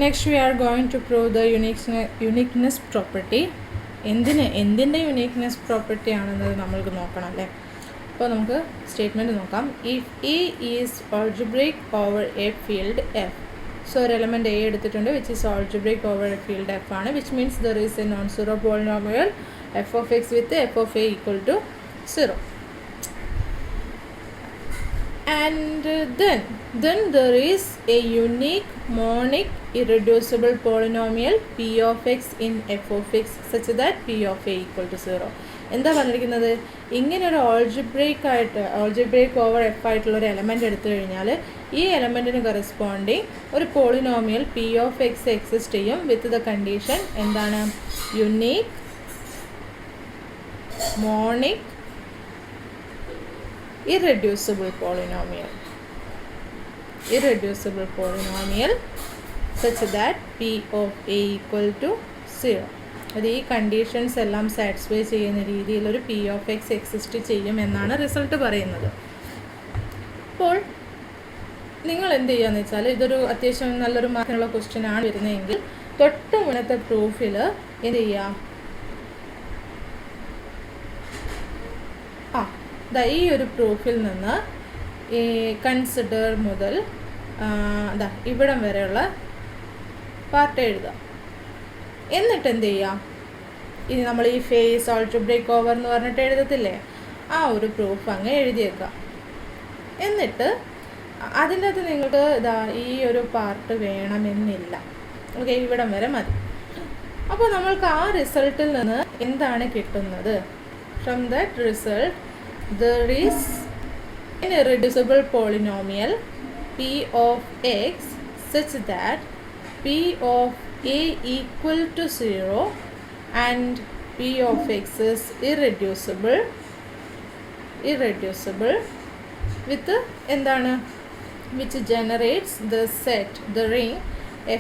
Next we are going to prove the uniqueness property. എന്തിൻ്റെ uniqueness property ആണെന്നത് നമ്മൾക്ക് നോക്കണം അല്ലേ. അപ്പോൾ നമുക്ക് സ്റ്റേറ്റ്മെൻറ്റ് നോക്കാം. If A is algebraic over a field F. So ഒരു എലമെൻറ്റ് A എടുത്തിട്ടുണ്ട് which is algebraic over a field F ആണ്, which means there is a non-zero polynomial f of x with f of a equal to 0. And then there is a unique monic irreducible polynomial p of x in f of x such that p of a equal to 0. എന്താ പറഞ്ഞിരിക്കുന്നത്? ഇങ്ങനെ ഒരു algebraic over F ആയിട്ടുള്ള ഒരു element എടുത്തു കഴിഞ്ഞാൽ ഈ എലമെൻറ്റിന് corresponding ഒരു polynomial P of x exist ചെയ്യും വിത്ത് ദ കണ്ടീഷൻ എന്താണ്? Unique monic irreducible polynomial such that p of a equal to 0. അത് ഈ കണ്ടീഷൻസ് എല്ലാം സാറ്റിസ്ഫൈ ചെയ്യുന്ന രീതിയിലൊരു പി ഓഫ് എക്സ് എക്സിസ്റ്റ് ചെയ്യും എന്നാണ് റിസൾട്ട് പറയുന്നത്. അപ്പോൾ നിങ്ങൾ എന്ത് ചെയ്യുകയെന്ന് വെച്ചാൽ ഇതൊരു അത്യാവശ്യം നല്ലൊരു മാർക്കിനുള്ള ക്വസ്റ്റ്യൻ ആണ് വരുന്നതെങ്കിൽ തൊട്ട് മുന്നത്തെ പ്രൂഫിൽ എന്ത് ചെയ്യാം? ഈ ഒരു പ്രൂഫിൽ നിന്ന് ഈ കൺസിഡർ മുതൽ ഇവിടം വരെയുള്ള പാർട്ട് എഴുതാം. എന്നിട്ട് എന്ത് ചെയ്യാം? ഇനി നമ്മൾ ഈ ഫേസ് ആൾജിബ്രേക്ക് ഓവർ എന്ന് പറഞ്ഞിട്ട് എഴുതത്തില്ലേ, ആ ഒരു പ്രൂഫ് അങ്ങ് എഴുതിയേക്കാം. എന്നിട്ട് അതിൻ്റെ അകത്ത് നിങ്ങൾക്ക് ഈ ഒരു പാർട്ട് വേണമെന്നില്ല. ഓക്കെ, ഇവിടം വരെ മതി. അപ്പോൾ നമ്മൾക്ക് ആ റിസൾട്ടിൽ നിന്ന് എന്താണ് കിട്ടുന്നത്? From that result there is an irreducible polynomial p of x such that p of a equal to 0 and p of x is irreducible with എന്താണ്? which generates the set, the ring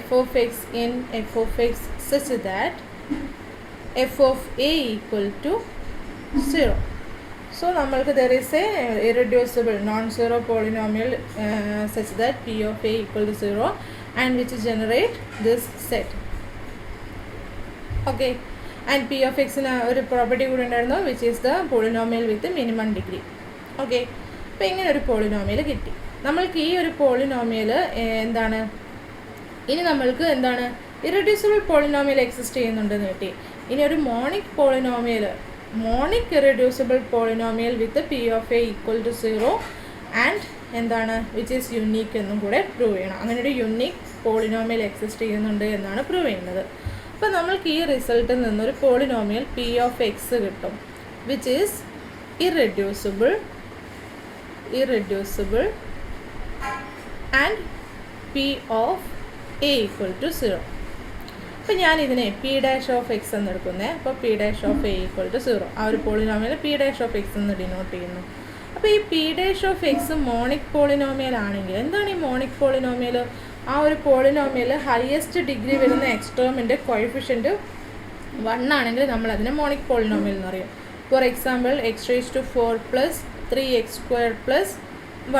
f of x in f of x such that f of a equal to 0. So നമ്മൾക്ക് there is a irreducible non-zero polynomial such that p of a equal to 0 and which generate this set. Okay, and p of x ന് ഒരു property കൂടി ഉണ്ടായിരുന്നു which is the polynomial with minimum degree. Okay, അപ്പോൾ ഇങ്ങനെ ഒരു polynomial കിട്ടി. നമ്മൾക്ക് ഈ ഒരു പോളിനോമിയൽ എന്താണ്? ഇനി നമ്മൾക്ക് എന്താണ്? ഇറെഡ്യൂസിബിൾ പോളിനോമിയൽ എക്സിസ്റ്റ് ചെയ്യുന്നുണ്ടെന്ന് കിട്ടി. ഇനി ഒരു monic irreducible polynomial with p of a equal to 0 and എന്താണ്? which is unique എന്നും കൂടെ പ്രൂവ് ചെയ്യണം. അങ്ങനെ ഒരു യുണീക്ക് പോളിനോമിയൽ എക്സിസ്റ്റ് ചെയ്യുന്നുണ്ട് എന്നാണ് പ്രൂവ് ചെയ്യുന്നത്. അപ്പോൾ നമ്മൾക്ക് ഈ റിസൾട്ടിൽ നിന്നൊരു പോളിനോമിയൽ p of x കിട്ടും which is irreducible and p of a equal to 0. അപ്പോൾ ഞാനിതിനെ പി ഡാഷ് ഓഫ് എക്സ് എന്ന് എടുക്കുന്നത്. അപ്പോൾ p dash of A equal to 0 ആ ഒരു polynomial p dash of x എന്ന് ഡിനോട്ട് ചെയ്യുന്നു. അപ്പോൾ ഈ p dash of x monic polynomial ആണെങ്കിൽ എന്താണ് ഈ മോണിക് പോളിനോമിയൽ? ആ ഒരു പോളിനോമിയൽ ഹയസ്റ്റ് ഡിഗ്രി വരുന്ന എക്സ്ട്രോമിൻ്റെ കോഎഫിഷ്യൻറ്റ് 1 ആണെങ്കിൽ നമ്മൾ അതിനെ മോണിക് പോളിനോമിയൽ എന്ന് പറയും. For example x⁴ plus 3x² plus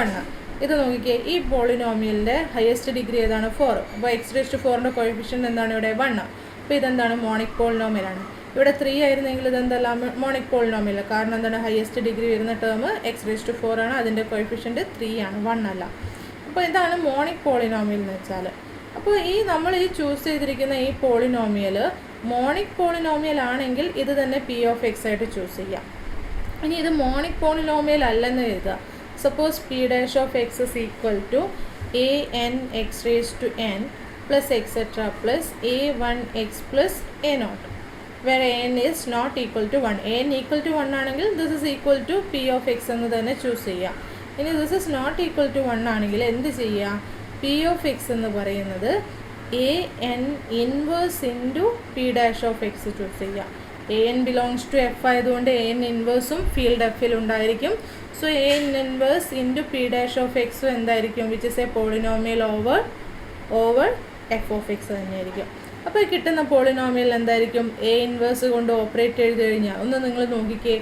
1. ഇത് നോക്കിക്കേ, ഈ പോളിനോമിയലിൻ്റെ ഹയസ്റ്റ് ഡിഗ്രി ഏതാണ്? 4. അപ്പോൾ x⁴ കോഎഫിഷ്യൻ്റ് എന്താണ് ഇവിടെ? 1. അപ്പോൾ ഇതെന്താണ്? മോണിക് പോളിനോമിയലാണ്. ഇവിടെ 3 ആയിരുന്നെങ്കിൽ ഇതെന്തല്ല മോണിക് പോളിനോമിയൽ. കാരണം എന്താണ്? ഹയസ്റ്റ് ഡിഗ്രി വരുന്ന ടേം x⁴ ആണ്, അതിൻ്റെ കോഎഫിഷ്യൻ്റ് 3 ആണ്, 1 അല്ല. അപ്പോൾ ഇതാണ് മോണിക് പോളിനോമിയൽ എന്ന് വെച്ചാൽ. അപ്പോൾ നമ്മൾ ഈ ചൂസ് ചെയ്തിരിക്കുന്ന ഈ പോളിനോമിയൽ മോണിക് പോളിനോമിയൽ ആണെങ്കിൽ ഇത് തന്നെ പി ഓഫ് എക്സ് ആയിട്ട് ചൂസ് ചെയ്യാം. ഇനി ഇത് മോണിക് പോളിനോമിയൽ അല്ലെന്ന് എഴുതുക. Suppose p dash of x is equal to a(n x raised to n) plus etc. plus a(1x) plus a0, where a(n) is not equal to 1. a(n) equal to 1 ആണെങ്കിൽ this is equal to p of x എന്ന് തന്നെ choose ചെയ്യാം. ഇനി this is not equal to 1 ആണെങ്കിൽ എന്ത് ചെയ്യുക? p of x എന്ന് പറയുന്നത് a(n inverse into p dash of x choose ചെയ്യാം. a(n) belongs to f ആയതുകൊണ്ട് a(n inverseഉം ഫീൽഡ് എഫിൽ ഉണ്ടായിരിക്കും. So a(n inverse into p dash of x എന്തായിരിക്കും? which is a polynomial over f of x തന്നെയായിരിക്കും. അപ്പോൾ കിട്ടുന്ന പോളിനോമിയൽ എന്തായിരിക്കും? a inverse കൊണ്ട് ഓപ്പറേറ്റ് ചെയ്ത് കഴിഞ്ഞാൽ ഒന്ന് നിങ്ങൾ നോക്കിക്കേ,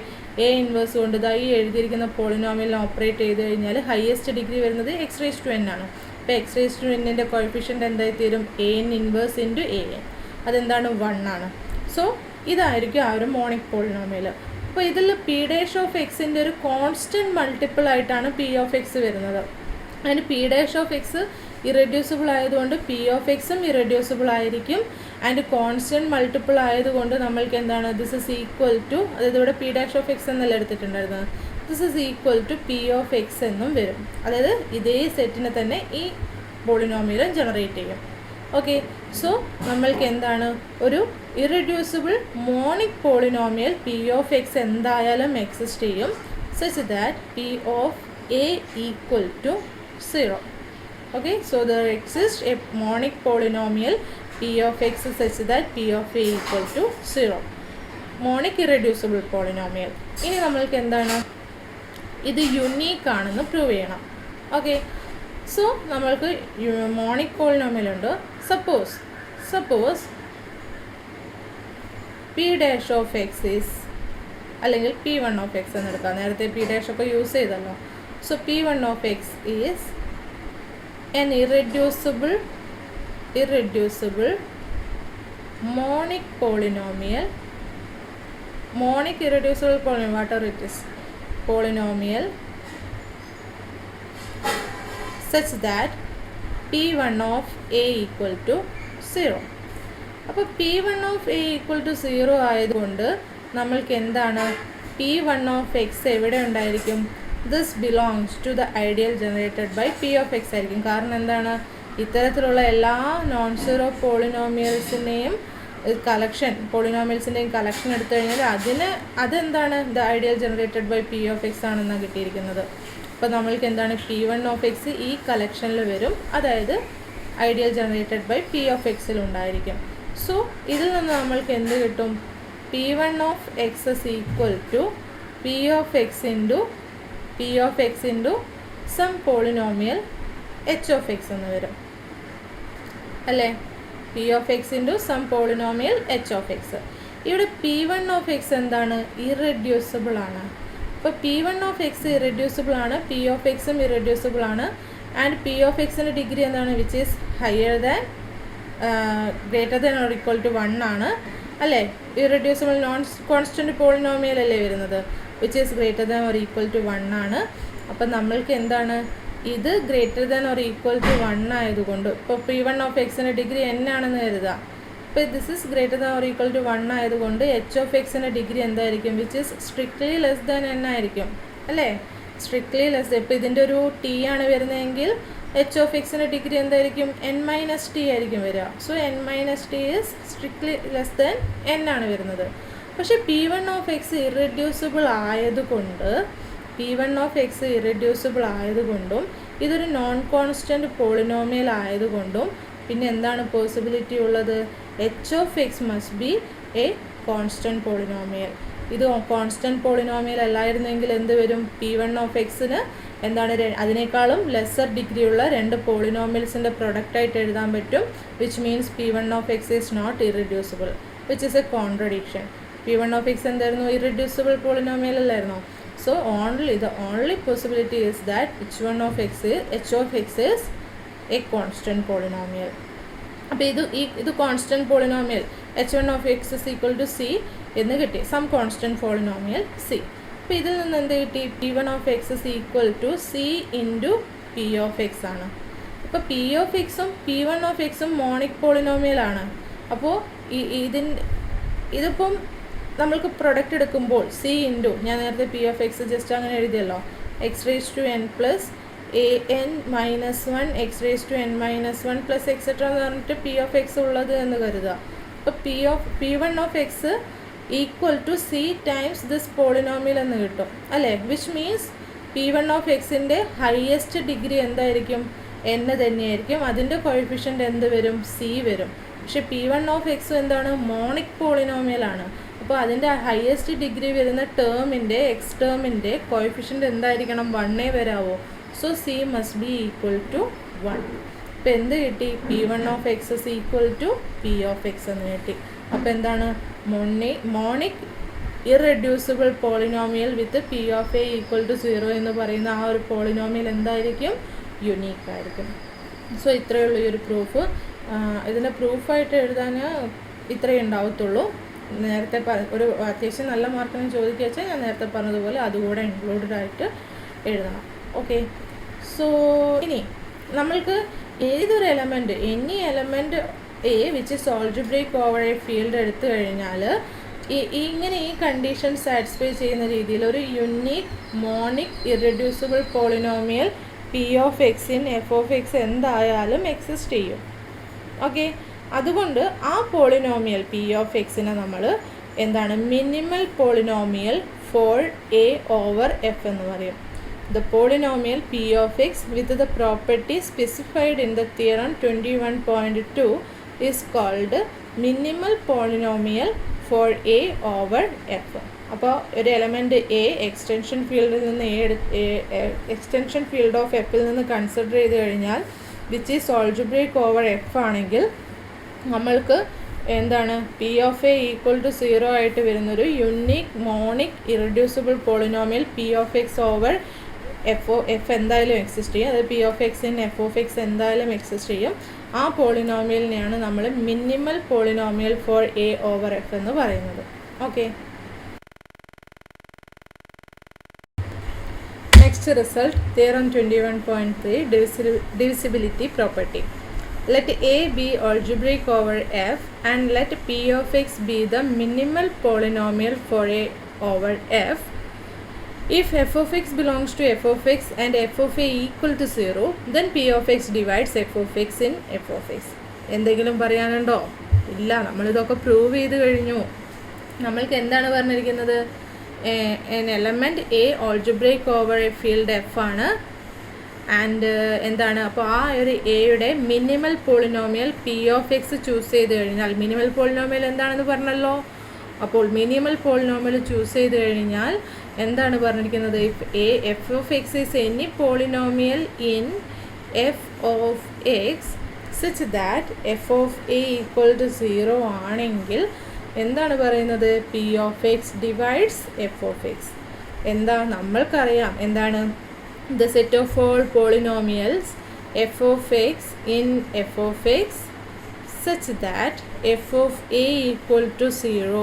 a ഇൻവേഴ്സ് കൊണ്ട് ഈ എഴുതിയിരിക്കുന്ന പോളിനോമിയൽ ഓപ്പറേറ്റ് ചെയ്ത് കഴിഞ്ഞാൽ ഹയസ്റ്റ് ഡിഗ്രി വരുന്നത് x⁴n ആണ്. ഇപ്പോൾ എക്സ് റേസ് ടു എന്നിൻ്റെ കോയിഫിഷ്യൻ്റ് എന്തായി തീരും an ഇൻവേഴ്സ് ഇൻറ്റു an. അതെന്താണ് 1 ആണ്. സോ ഇതായിരിക്കും ആ ഒരു മോണിക് പോളിനോമിയൽ. അപ്പോൾ ഇതിൽ പി ഡാഷ് ഓഫ് എക്സിൻ്റെ ഒരു കോൺസ്റ്റൻറ്റ് മൾട്ടിപ്പിൾ ആയിട്ടാണ് പി ഓഫ് എക്സ് വരുന്നത്. അതിന് P dash of X irreducible ആയതുകൊണ്ട് പി ഓഫ് എക്സും ഇറെഡ്യൂസിബിൾ ആയിരിക്കും. ആൻഡ് കോൺസ്റ്റൻറ്റ് മൾട്ടിപ്പിൾ ആയതുകൊണ്ട് നമ്മൾക്ക് എന്താണ് ദിസ് ഇസ് ഈക്വൽ ടു, അതായത് ഇവിടെ പി ഡാഷ് ഓഫ് എക്സ് എന്നല്ല എടുത്തിട്ടുണ്ടായിരുന്നത്, this is equal to P of X എന്നും വരും. അതായത് ഇതേ സെറ്റിനെ തന്നെ ഈ പോളിനോമിയലും ജനറേറ്റ് ചെയ്യും. ഓക്കെ, സോ നമ്മൾക്ക് എന്താണ് ഒരു irreducible monic polynomial P of X എന്തായാലും എക്സിസ്റ്റ് ചെയ്യും such that P of A equal to 0. Okay, so there exists a monic polynomial p of x such that p of a equal to 0. Monic irreducible polynomial. ഇനി നമ്മൾക്ക് എന്താണ് ഇത് unique ആണെന്ന് prove ചെയ്യണം. Okay, so നമ്മൾക്ക് monic polynomial ഉണ്ട്. Suppose P dash of x is, അല്ലെങ്കിൽ p1 of x എന്ന് എടുക്കാം. നേരത്തെ പി ഡാഷ് ഒക്കെ യൂസ് ചെയ്തല്ലോ. So p1 of x is an irreducible monic polynomial, whatever it is, polynomial such that p1 of a equal to 0. അപ്പോൾ p1 of a equal to 0 ആയതുകൊണ്ട് നമ്മൾക്ക് എന്താണ് p1 of x എവിടെ ഉണ്ടായിരിക്കും? This belongs to the ideal generated by p of x ആയിരിക്കും. കാരണം എന്താണ്, ഇത്തരത്തിലുള്ള എല്ലാ നോൺ സീറോ പോളിനോമിയൽസിൻ്റെയും പോളിനോമിയൽസിൻ്റെയും കളക്ഷൻ എടുത്തു കഴിഞ്ഞാൽ അതെന്താണ് the ideal generated by p of x ആണെന്നാണ് കിട്ടിയിരിക്കുന്നത്. അപ്പോൾ നമ്മൾക്ക് എന്താണ് p1 ഓഫ് എക്സ് ഈ കളക്ഷനിൽ വരും, അതായത് ideal generated by p of എക്സിൽ ഉണ്ടായിരിക്കും. സോ ഇതിൽ നിന്ന് നമ്മൾക്ക് എന്ത് കിട്ടും? p1 of X is equal to p of x into some polynomial h of x എന്ന് വരും അല്ലേ? p of x into some polynomial h of x. ഇവിടെ p1 of x എന്താണ്? ഇറെഡ്യൂസിബിൾ ആണ്. അപ്പോൾ p1 of x ഇറെഡ്യൂസിബിൾ ആണ്, p of x ഉം irreducible ആണ്. ആൻഡ് p of x-ൻ്റെ ഡിഗ്രി എന്താണ്? Which is greater than or equal to 1 ആണ് അല്ലേ? ഇറെഡ്യൂസിബിൾ നോൺ കോൺസ്റ്റൻറ്റ് പോളിനോമിയൽ അല്ലേ വരുന്നത്, which is greater than or equal to 1 ആണ്. അപ്പം നമ്മൾക്ക് എന്താണ് ഇത് greater than or equal to 1 ആയതുകൊണ്ട്, ഇപ്പോൾ p1 ഓഫ് എക്സിൻ്റെ ഡിഗ്രി n ആണെന്ന് കരുതാം. അപ്പോൾ this is greater than or equal to 1 ആയതുകൊണ്ട് h ഓഫ് എക്സിൻ്റെ ഡിഗ്രി എന്തായിരിക്കും? Which is strictly less than n ആയിരിക്കും അല്ലേ? Strictly less. ഇപ്പോൾ ഇതിൻ്റെ ഒരു t ആണ് വരുന്നതെങ്കിൽ h ഓഫ് എക്സിൻ്റെ ഡിഗ്രി എന്തായിരിക്കും? n-t ആയിരിക്കും വരിക. So n-t is strictly less than n ആണ് വരുന്നത്. പക്ഷേ p1 ഓഫ് എക്സ് ഇറെഡ്യൂസിബിൾ ആയതുകൊണ്ടും ഇതൊരു നോൺ കോൺസ്റ്റൻറ്റ് പോളിനോമിയൽ ആയതുകൊണ്ടും പിന്നെ എന്താണ് പോസിബിലിറ്റി ഉള്ളത്? h of X must be A constant polynomial. ഇത് കോൺസ്റ്റൻറ്റ് പോളിനോമിയൽ അല്ലായിരുന്നെങ്കിൽ എന്ത് വരും? p1 ഓഫ് എക്സിന് എന്താണ് അതിനേക്കാളും ലെസ്സർ ഡിഗ്രി ഉള്ള രണ്ട് പോളിനോമിയൽസിൻ്റെ പ്രൊഡക്റ്റായിട്ട് എഴുതാൻ പറ്റും, which means p1 of x is not irreducible, which is a contradiction. p1 of x എന്തായിരുന്നു? ഇറെഡ്യൂസിബിൾ പോളിനോമിയൽ അല്ലായിരുന്നോ? So the only possibility is that h of x is a constant polynomial. അപ്പോൾ ഇത് constant polynomial h1 of x is equal to c എന്ന് കിട്ടി, some constant polynomial c. അപ്പോൾ ഇതിൽ നിന്ന് എന്ത് കിട്ടി? p1 of x is equal to c into p of x ആണ്. അപ്പോൾ p of xും p1 of xും മോണിക് പോളിനോമിയലാണ്. അപ്പോൾ ഇതിപ്പം നമ്മൾക്ക് പ്രൊഡക്റ്റ് എടുക്കുമ്പോൾ c ഇൻറ്റു, ഞാൻ നേരത്തെ p of x ജസ്റ്റ് അങ്ങനെ എഴുതിയല്ലോ, x raised to n plus an minus 1 x raised to n minus 1 plus etc എന്ന് പറഞ്ഞിട്ട് p of x ഉള്ളത് എന്ന് കരുതുക. അപ്പോൾ p1 of x equal to c times this polynomial എന്ന് കിട്ടും അല്ലേ? വിച്ച് മീൻസ് p1 of xൻ്റെ ഹയസ്റ്റ് ഡിഗ്രി എന്തായിരിക്കും? n തന്നെയായിരിക്കും. അതിൻ്റെ കോഎഫിഷ്യൻ്റ് എന്ത് വരും? c വരും. പക്ഷേ p1 of x എന്താണ്? മോണിക് പോളിനോമിയലാണ്. അപ്പോൾ അതിൻ്റെ ഹയസ്റ്റ് ഡിഗ്രി വരുന്ന ടേമിൻ്റെ എക്സ് ടേമിൻ്റെ കോഎഫിഷ്യൻ്റ് എന്തായിരിക്കണം? 1 വരാവോ? So c must be equal to 1. അപ്പോൾ എന്ത് കിട്ടി? p1 of x is equal to p of x എന്ന് കിട്ടി. അപ്പോൾ എന്താണ്? Monic irreducible polynomial with p of a equal to 0 എന്ന് പറയുന്ന ആ ഒരു പോളിനോമിയൽ എന്തായിരിക്കും? യുണീക്ക് ആയിരിക്കും. സോ ഇത്രയേ ഉള്ളൂ ഈ ഒരു പ്രൂഫ്. ഇതിൻ്റെ പ്രൂഫായിട്ട് എഴുതാൻ ഇത്രയേ ഉണ്ടാവത്തുള്ളൂ. നേരത്തെ ഒരു അത്യാവശ്യം നല്ല മാർക്കിന് ചോദിക്കുക വെച്ചാൽ ഞാൻ നേരത്തെ പറഞ്ഞതുപോലെ അതുകൂടെ ഇൻക്ലൂഡഡ് ആയിട്ട് എഴുതണം. ഓക്കെ, സോ ഇനി നമ്മൾക്ക് ഏതൊരു element, any element a which is algebraic over a field എടുത്തു കഴിഞ്ഞാൽ ഇങ്ങനെ ഈ കണ്ടീഷൻ സാറ്റിസ്ഫൈ ചെയ്യുന്ന രീതിയിൽ ഒരു unique monic irreducible polynomial P of X in F of X എന്തായാലും എക്സിസ്റ്റ് ചെയ്യും. ഓക്കെ, അതുകൊണ്ട് ആ പോളിനോമിയൽ പി ഓഫ് എക്സിനെ നമ്മൾ എന്താണ് minimal polynomial for a over f എന്ന് പറയും. The polynomial p of x with the property specified in the theorem 21.2 is called minimal polynomial for a over f. അപ്പോൾ ഒരു എലമെൻറ്റ് എ എക്സ്റ്റൻഷൻ ഫീൽഡിൽ നിന്ന് extension field of എഫിൽ നിന്ന് consider ചെയ്ത് കഴിഞ്ഞാൽ which is algebraic over f ആണെങ്കിൽ നമ്മൾക്ക് എന്താണ് p of A equal to 0 ആയിട്ട് വരുന്നൊരു unique monic irreducible polynomial P of x over f എന്തായാലും എക്സിസ്റ്റ് ചെയ്യും. അത് p of X in F of X എന്തായാലും എക്സിസ്റ്റ് ചെയ്യും. ആ പോളിനോമിയലിനെയാണ് നമ്മൾ minimal polynomial for a over f എന്ന് പറയുന്നത്. Okay, next result theorem 21.3 divisibility property. Let A be algebraic over f and let p of x be the minimal polynomial for a over f. If f of x belongs to f of x and f of a equal to 0, then p of x divides f of x in f of x. എന്തെങ്കിലും പറയാനുണ്ടോ? ഇല്ല, നമ്മളിതൊക്കെ prove ചെയ്ത് കഴിഞ്ഞു. നമ്മൾക്ക് എന്താണ് പറഞ്ഞിരിക്കുന്നത്? an element a algebraic over a field f ആണ്. ആൻഡ് എന്താണ്, അപ്പോൾ ആ ഒരു എയുടെ minimal polynomial P of X choose ചെയ്ത് കഴിഞ്ഞാൽ, മിനിമൽ പോളിനോമിയൽ എന്താണെന്ന് പറഞ്ഞല്ലോ. അപ്പോൾ മിനിമൽ പോളിനോമിയൽ ചൂസ് ചെയ്ത് കഴിഞ്ഞാൽ എന്താണ് പറഞ്ഞിരിക്കുന്നത്? If a f of x is any polynomial in F of x such that f of A equal to 0 ആണെങ്കിൽ എന്താണ് പറയുന്നത്? P of x divides f of x. എന്താ നമ്മൾക്കറിയാം എന്താണ്? The set of all polynomials f of x in f of x such that f of a equal to 0.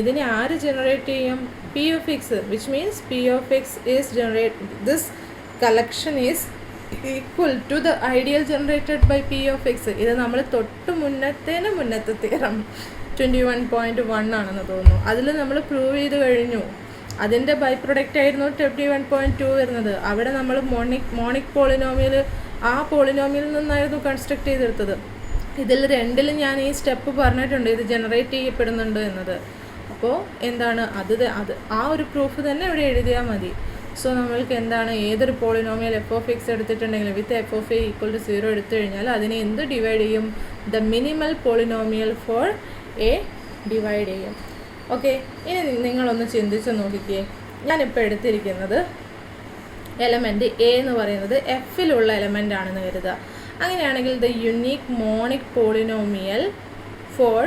ഇതിനെ ആര് generate ചെയ്യും? p of x, which means p of x is this collection is equal to the ideal generated by p of x. ഇത് നമ്മൾ തൊട്ട് മുന്നത്തെ theorem 21.1 ആണെന്ന് തോന്നുന്നു. അതിൽ നമ്മൾ പ്രൂവ് ചെയ്ത് കഴിഞ്ഞു. അതിൻ്റെ ബൈ പ്രൊഡക്റ്റ് ആയിരുന്നു 21.2 വരുന്നത്. അവിടെ നമ്മൾ മോണിക് പോളിനോമിയൽ ആ പോളിനോമിയലിൽ നിന്നായിരുന്നു കൺസ്ട്രക്ട് ചെയ്തെടുത്തത്. ഇതിൽ രണ്ടിലും ഞാൻ ഈ സ്റ്റെപ്പ് പറഞ്ഞിട്ടുണ്ട്, ഇത് ജനറേറ്റ് ചെയ്യപ്പെടുന്നുണ്ട് എന്നത്. അപ്പോൾ എന്താണ് അത് ആ ഒരു പ്രൂഫ് തന്നെ ഇവിടെ എഴുതിയാൽ മതി. സോ നമ്മൾക്ക് എന്താണ്, ഏതൊരു പോളിനോമിയൽ എഫ് ഓഫ് എക്സ് എടുത്തിട്ടുണ്ടെങ്കിൽ with F of A equal to 0 എടുത്തു കഴിഞ്ഞാൽ അതിനെ എന്ത് ഡിവൈഡ് ചെയ്യും? The minimal polynomial for A divide ചെയ്യും. ഓക്കെ, ഇനി നിങ്ങളൊന്ന് ചിന്തിച്ച് നോക്കിക്കേ. ഞാനിപ്പോൾ എടുത്തിരിക്കുന്നത് എലമെൻറ്റ് എ എന്ന് പറയുന്നത് എഫിലുള്ള എലമെൻ്റ് ആണെന്ന് കരുതുക. അങ്ങനെയാണെങ്കിൽ the unique monic polynomial for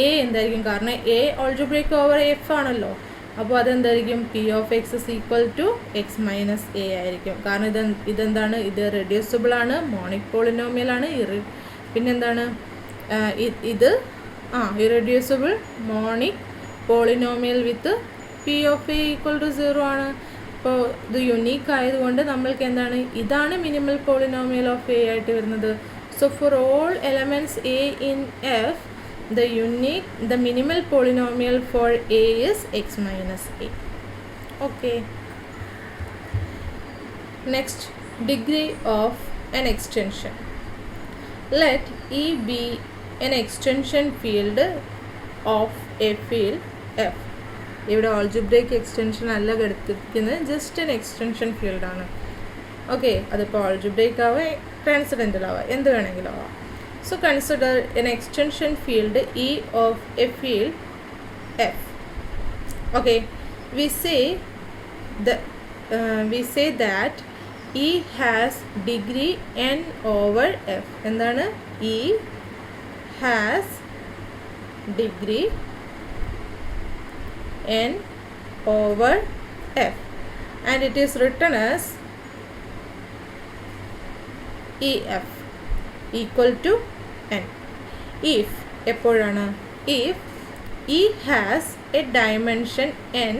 A എന്തായിരിക്കും? കാരണം എ ആൾജിബ്രൈക് ഓവർ എഫ് ആണല്ലോ. അപ്പോൾ അതെന്തായിരിക്കും? P of X is equal to X minus A ആയിരിക്കും. കാരണം ഇതെന്താണ്? ഇത് റെഡ്യൂസിബിൾ ആണ്, മോണിക് പോളിനോമിയൽ ആണ്. പിന്നെന്താണ് ഇത്? Irreducible monic polynomial with p of A equal to 0 ആണ്. അപ്പോൾ ഇത് യുണീക്ക് ആയതുകൊണ്ട് നമ്മൾക്ക് എന്താണ്, ഇതാണ് മിനിമൽ പോളിനോമിയൽ ഓഫ് എ ആയിട്ട് വരുന്നത്. So for all elements A in F the minimal polynomial for a is x minus a. Okay, next, degree of an extension. Let E be an extension field of a field f. ഇവിടെ algebraic extension അല്ല എടുത്തിരിക്കുന്നത്, just an extension field ആണ്. Okay, അതിപ്പോൾ algebraic ആവാം, transcendental ആവാം, എന്ത് വേണമെങ്കിലും ആവാം. So consider an extension field E of a field f. Okay, we say that E has degree n over f. എന്താണ്? E has degree n over f and it is written as EF. Equal to n. If എപ്പോഴാണ് if E has a dimension n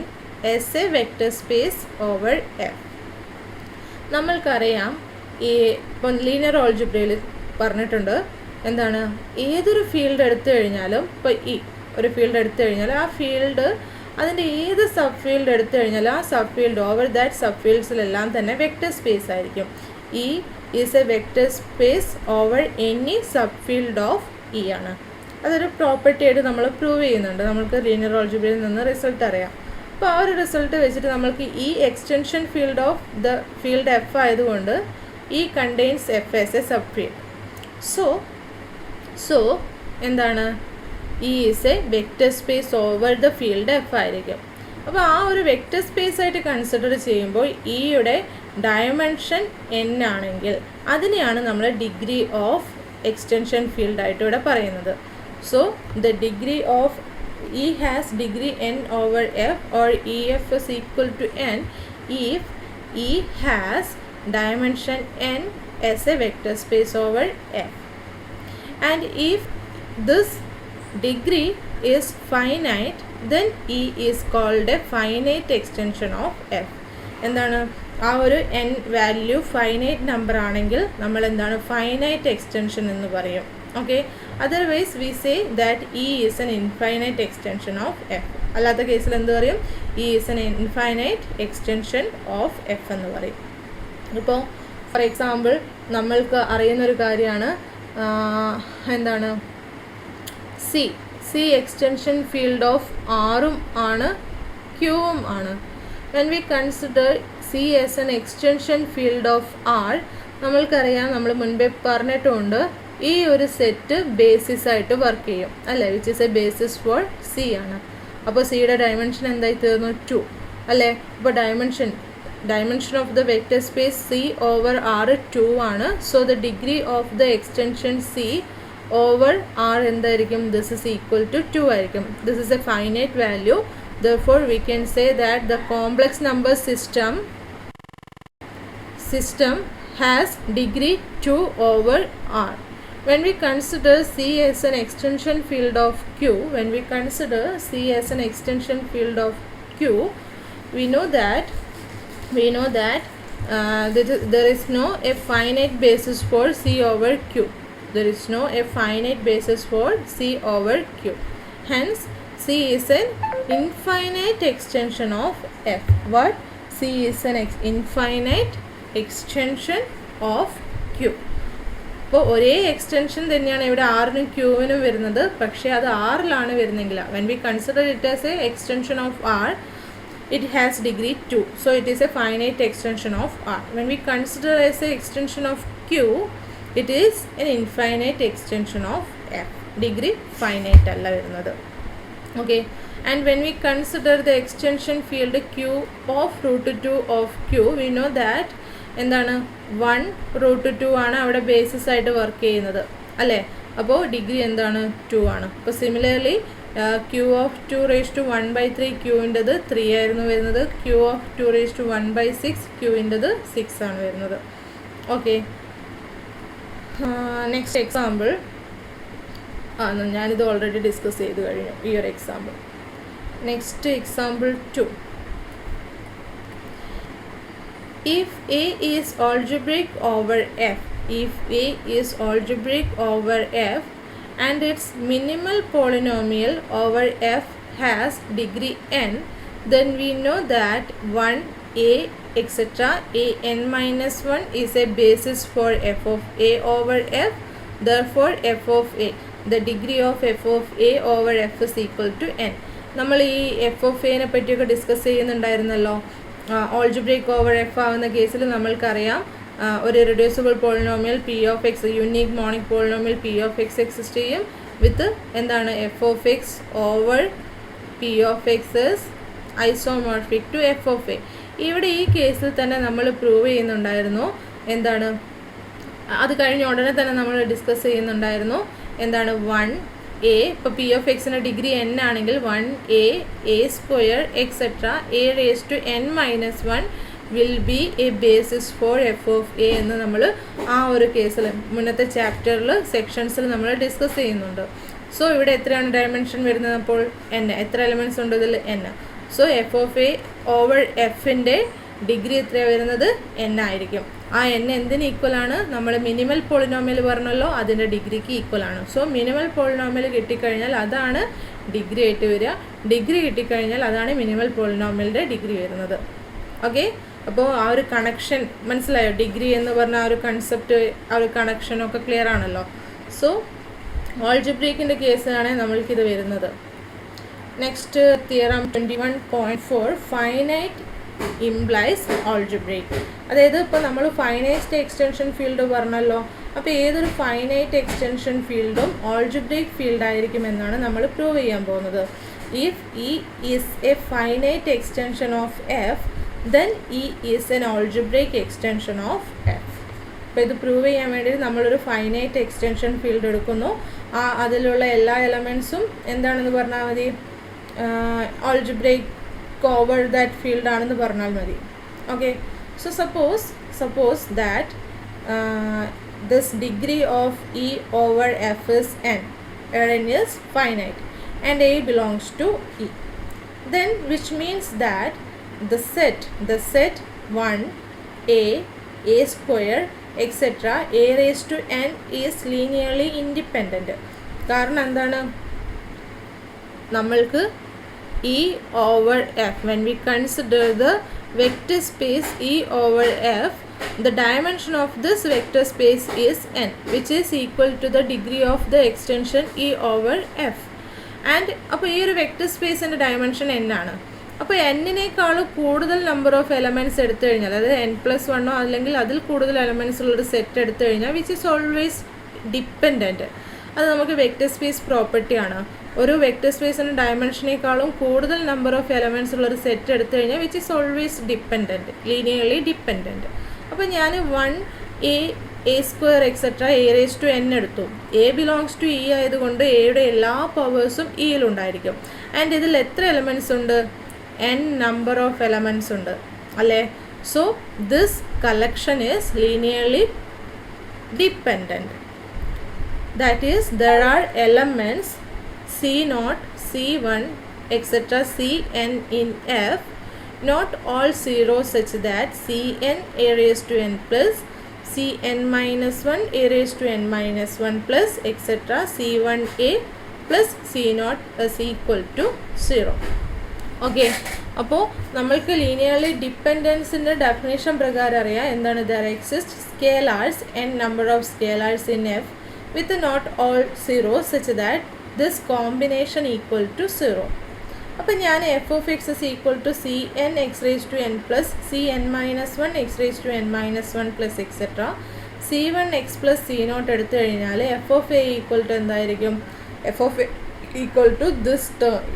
as a vector space over F. നമ്മൾക്കറിയാം ഈ ഇപ്പം linear ഓൾജിബ്രയിൽ പറഞ്ഞിട്ടുണ്ട് എന്താണ്, ഏതൊരു field എടുത്തു കഴിഞ്ഞാലും ഇപ്പോൾ ഈ ഒരു ഫീൽഡ് എടുത്തു കഴിഞ്ഞാൽ ആ ഫീൽഡ് അതിൻ്റെ ഏത് സബ് ഫീൽഡ് എടുത്തു കഴിഞ്ഞാലും ആ sub field over that sub ഫീൽഡ്സിലെല്ലാം തന്നെ വെക്റ്റർ സ്പേസ് ആയിരിക്കും. E is a vector space over any sub field of E ആണ്. അതൊരു പ്രോപ്പർട്ടി ആയിട്ട് നമ്മൾ പ്രൂവ് ചെയ്യുന്നുണ്ട്. നമുക്ക് ലീനിയർ ഓൾജിബ്രയിൽ നിന്ന് റിസൾട്ട് അറിയാം. അപ്പോൾ ആ ഒരു റിസൾട്ട് വെച്ചിട്ട് നമ്മൾക്ക് ഈ extension field of the field F ആയതുകൊണ്ട് ഈ contains F as A sub field. So എന്താണ്, ഈ is a vector space over the field F ആയിരിക്കും. അപ്പോൾ ആ ഒരു വെക്റ്റർ സ്പേസ് ആയിട്ട് കൺസിഡർ ചെയ്യുമ്പോൾ ഈയുടെ ഡയമെൻഷൻ n ആണെങ്കിൽ അതിനെയാണ് നമ്മൾ ഡിഗ്രി ഓഫ് എക്സ്റ്റൻഷൻ ഫീൽഡ് ആയിട്ട് ഇവിടെ പറയുന്നത്. So the degree of E has degree n over F, or EF is equal to n if E has dimension n as a vector space over F, and if this degree is finite then E is called a finite extension of F. എന്താണ്, ആ ഒരു n value finite number ആണെങ്കിൽ നമ്മൾ എന്താണ് finite extension എന്ന് പറയും. Okay, otherwise we say that E is an infinite extension of F. അല്ലാത്ത കേസിൽ എന്ത് പറയും, E is an infinite extension of F എന്ന് പറയും. ഇപ്പോൾ ഫോർ എക്സാമ്പിൾ നമ്മൾക്ക് അറിയുന്നൊരു കാര്യമാണ് എന്താണ്, സി എക്സ്റ്റൻഷൻ ഫീൽഡ് ഓഫ് ആറും ആണ് ക്യൂവും ആണ്. When we consider C as an extension field of R, നമ്മൾക്കറിയാം, നമ്മൾ മുൻപേ പറഞ്ഞിട്ടുണ്ട് ഈ ഒരു സെറ്റ് ബേസിസ് ആയിട്ട് വർക്ക് ചെയ്യും അല്ലേ, which is A basis four C ആണ്. അപ്പോൾ സിയുടെ ഡയമെൻഷൻ എന്തായി തീർന്നു, 2 അല്ലേ. അപ്പോൾ dimension of the vector space C over R 2 ആണ്. So the degree of the extension C over R എന്തായിരിക്കും, ദിസ് ഇസ് ഈക്വൽ ടു 2 ആയിരിക്കും. This is A finite value. Therefore we can say that the complex number system has degree 2 over R. When we consider C as an extension field of Q, we know that there is no a finite basis for C over Q. Hence C is an infinite extension of F. What? C is an infinite extension of Q. അപ്പോൾ ഒരേ extension തന്നെയാണ് ഇവിടെ ആറിനും ക്യൂവിനും വരുന്നത്, പക്ഷേ അത് ആറിലാണ് വരുന്നെങ്കിൽ when we consider it as a extension of r, it has degree 2, so it is a finite extension of R. When we consider as a extension of Q, it is an infinite extension of F. Degree finite alla varunathu. Okay, and when we consider the extension field Q of root 2 of Q, we know that എന്താണ് 1 root 2 ആണ് അവിടെ basis ആയിട്ട് work ചെയ്യുന്നത് അല്ലേ. അപ്പോൾ degree എന്താണ് 2 ആണ്. അപ്പോൾ similarly Q of 2 raised to 1/3 Qൻ്റെത് 3 ആയിരുന്നു വരുന്നത്. Q of 2 raised to 1/6 Qൻ്റെത് 6 ആണ് വരുന്നത്. ഓക്കെ, നെക്സ്റ്റ് എക്സാമ്പിൾ ഞാനിത് ഓൾറെഡി ഡിസ്കസ് ചെയ്ത് കഴിഞ്ഞു ഈ ഒരു example. Next example 2. If A is algebraic over F, and its minimal polynomial over F has degree n, then we know that 1 A etc. an minus 1 is a basis for f of A over F. Therefore f of A, the degree of f of A over F is equal to n. നമ്മൾ ഈ F of എനെ പറ്റിയൊക്കെ discuss ചെയ്യുന്നുണ്ടായിരുന്നല്ലോ. Algebraic over f ആവുന്ന കേസിൽ നമ്മൾക്കറിയാം ഒരു reducible polynomial P of x, unique monic polynomial P of x exist ചെയ്യും വിത്ത് എന്താണ് f of x over p of X is isomorphic to f of a. ഇവിടെ ഈ കേസിൽ തന്നെ നമ്മൾ പ്രൂവ് ചെയ്യുന്നുണ്ടായിരുന്നു എന്താണ്, അത് കഴിഞ്ഞ ഉടനെ തന്നെ നമ്മൾ ഡിസ്കസ് ചെയ്യുന്നുണ്ടായിരുന്നു എന്താണ് 1A, ഇപ്പോൾ പി ഓഫ് എക്സിൻ്റെ ഡിഗ്രി n ആണെങ്കിൽ 1A, A square etcetera A raise to n minus 1 will be a basis for f of a എന്ന് നമ്മൾ ആ ഒരു കേസിൽ മുന്നത്തെ ചാപ്റ്ററിൽ സെക്ഷൻസിൽ നമ്മൾ ഡിസ്കസ് ചെയ്യുന്നുണ്ട്. സോ ഇവിടെ എത്രയാണ് ഡയമെൻഷൻ വരുന്നത്? അപ്പോൾ n. എത്ര എലമെൻറ്റ്സ് ഉണ്ട് ഇതിൽ? n. So F of A over എഫിൻ്റെ ഡിഗ്രി എത്രയാണ് വരുന്നത്? n ആയിരിക്കും. ആ n എന്തിന് ഈക്വലാണ്? നമ്മൾ മിനിമൽ പോളിനോമിയൽ പറഞ്ഞല്ലോ, അതിൻ്റെ ഡിഗ്രിക്ക് ഈക്വലാണ്. സോ മിനിമൽ പോളിനോമിയൽ കിട്ടിക്കഴിഞ്ഞാൽ അതാണ് ഡിഗ്രി ആയിട്ട് വരിക. ഡിഗ്രി കിട്ടിക്കഴിഞ്ഞാൽ അതാണ് മിനിമൽ പോളിനോമിയലിൻ്റെ ഡിഗ്രി വരുന്നത്. ഓക്കെ, അപ്പോൾ ആ ഒരു കണക്ഷൻ മനസ്സിലായോ? ഡിഗ്രി എന്ന് പറഞ്ഞ ആ ഒരു കൺസെപ്റ്റ്, ആ ഒരു കണക്ഷനൊക്കെ ക്ലിയർ ആണല്ലോ. സോ ആൾജിബ്രേക്കിൻ്റെ കേസിലാണ് നമ്മൾക്കിത് വരുന്നത്. Next theorem 21.4 finite implies algebraic. അതായത് ഇപ്പോൾ നമ്മൾ ഫൈനൈറ്റ് എക്സ്റ്റൻഷൻ ഫീൽഡ് പറഞ്ഞല്ലോ, അപ്പോൾ ഏതൊരു ഫൈനൈറ്റ് എക്സ്റ്റൻഷൻ ഫീൽഡും ആൾജിബ്രേക്ക് ഫീൽഡ് ആയിരിക്കും എന്നാണ് നമ്മൾ പ്രൂവ് ചെയ്യാൻ പോകുന്നത്. If E is a finite extension of F then E is an algebraic extension of F. അപ്പോൾ ഇത് പ്രൂവ് ചെയ്യാൻ വേണ്ടി നമ്മളൊരു ഫൈനൈറ്റ് എക്സ്റ്റൻഷൻ ഫീൽഡ് എടുക്കുന്നു. അതിലുള്ള എല്ലാ എലമെൻറ്റ്സും എന്താണെന്ന് പറഞ്ഞാൽ മതി, algebraic over that field ആണെന്ന് പറഞ്ഞാൽ മതി. Okay, so suppose that this degree of E over F is n, where n is finite and A belongs to E. Then which means that the set 1 a square etc. a raised to n is linearly independent. കാരണം എന്താണ്? നമ്മൾക്ക് E over F, when we consider the vector space E over F, the dimension of this vector space is n, which is equal to the degree of the extension E over F. And അപ്പോൾ ഈ ഒരു vector സ്പേസിൻ്റെ dimension n ആണ്. അപ്പോൾ എന്നിനേക്കാളും കൂടുതൽ number of elements എടുത്തു കഴിഞ്ഞാൽ, അതായത് n+1 അല്ലെങ്കിൽ അതിൽ കൂടുതൽ എലമെൻറ്റ്സ് ഉള്ളൊരു സെറ്റ് എടുത്തു കഴിഞ്ഞാൽ വിച്ച് ഈസ് ഓൾവേസ് ഡിപ്പെൻഡൻറ്റ്. അത് നമുക്ക് വെക്റ്റർ സ്പേസ് പ്രോപ്പർട്ടിയാണ്. ഒരു വെക്റ്റർ സ്പേസിൻ്റെ ഡയമെൻഷനേക്കാളും കൂടുതൽ നമ്പർ ഓഫ് എലമെൻറ്റ്സ് ഉള്ളൊരു സെറ്റ് എടുത്തു കഴിഞ്ഞാൽ which is always dependent, linearly dependent. അപ്പോൾ ഞാൻ 1 a square etc. a raised to n എടുത്തു. a belongs to E ആയതുകൊണ്ട് എയുടെ എല്ലാ പവേഴ്സും ഇയിലുണ്ടായിരിക്കും. ആൻഡ് ഇതിൽ എത്ര എലമെൻറ്റ്സ് ഉണ്ട്? n number of elements ഉണ്ട് അല്ലേ? So this collection is linearly dependent. That is there are elements C0, C1 etc. Cn in F, not all 0 such that Cn a raised to n plus Cn minus 1 a raised to n minus 1 plus etc. C1a plus C0 is equal to 0. Okay, അപ്പോൾ നമ്മൾക്ക് linearly ഡിപ്പെൻഡൻസിൻ്റെ definition പ്രകാരം അറിയാം എന്താണ്? There exist scalars n number of scalars in F with not all 0 such that this combination equal to 0. അപ്പോൾ ഞാൻ f of x is equal to Cn x raised to n plus Cn minus 1 x raised to n minus 1 plus etc. C1 x plus C0 എടുത്തു കഴിഞ്ഞാൽ f of a equal to എന്തായിരിക്കും? f of a equal to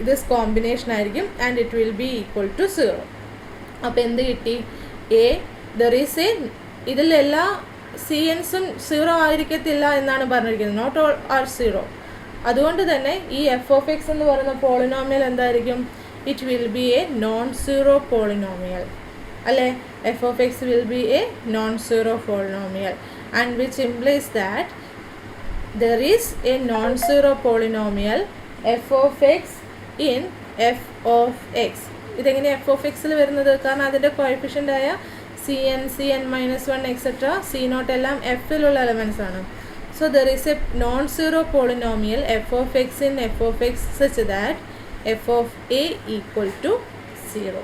this combination ആയിരിക്കും and it will be equal to 0. അപ്പോൾ എന്ത് കിട്ടി? a there is a, ഇതിലെല്ലാ cnസും 0 ആയിരിക്കത്തില്ല എന്നാണ് പറഞ്ഞിരിക്കുന്നത്. Not all are 0. അതുകൊണ്ട് തന്നെ ഈ എഫ് ഓഫ് എക്സ് എന്ന് പറയുന്ന പോളിനോമിയൽ എന്തായിരിക്കും? It will be a non zero polynomial അല്ലേ? F of X will be a non zero polynomial and which implies that there is a non zero polynomial F of X in F of X. ഇതെങ്ങനെ F of എക്സിൽ വരുന്നത്? കാരണം അതിൻ്റെ കോഎഫിഷ്യൻ്റായ Cn minus 1 etc. C0 എല്ലാം എഫിലുള്ള elements ആണ്. So there is a non-zero polynomial f of x in f of x such that f of a equal to 0.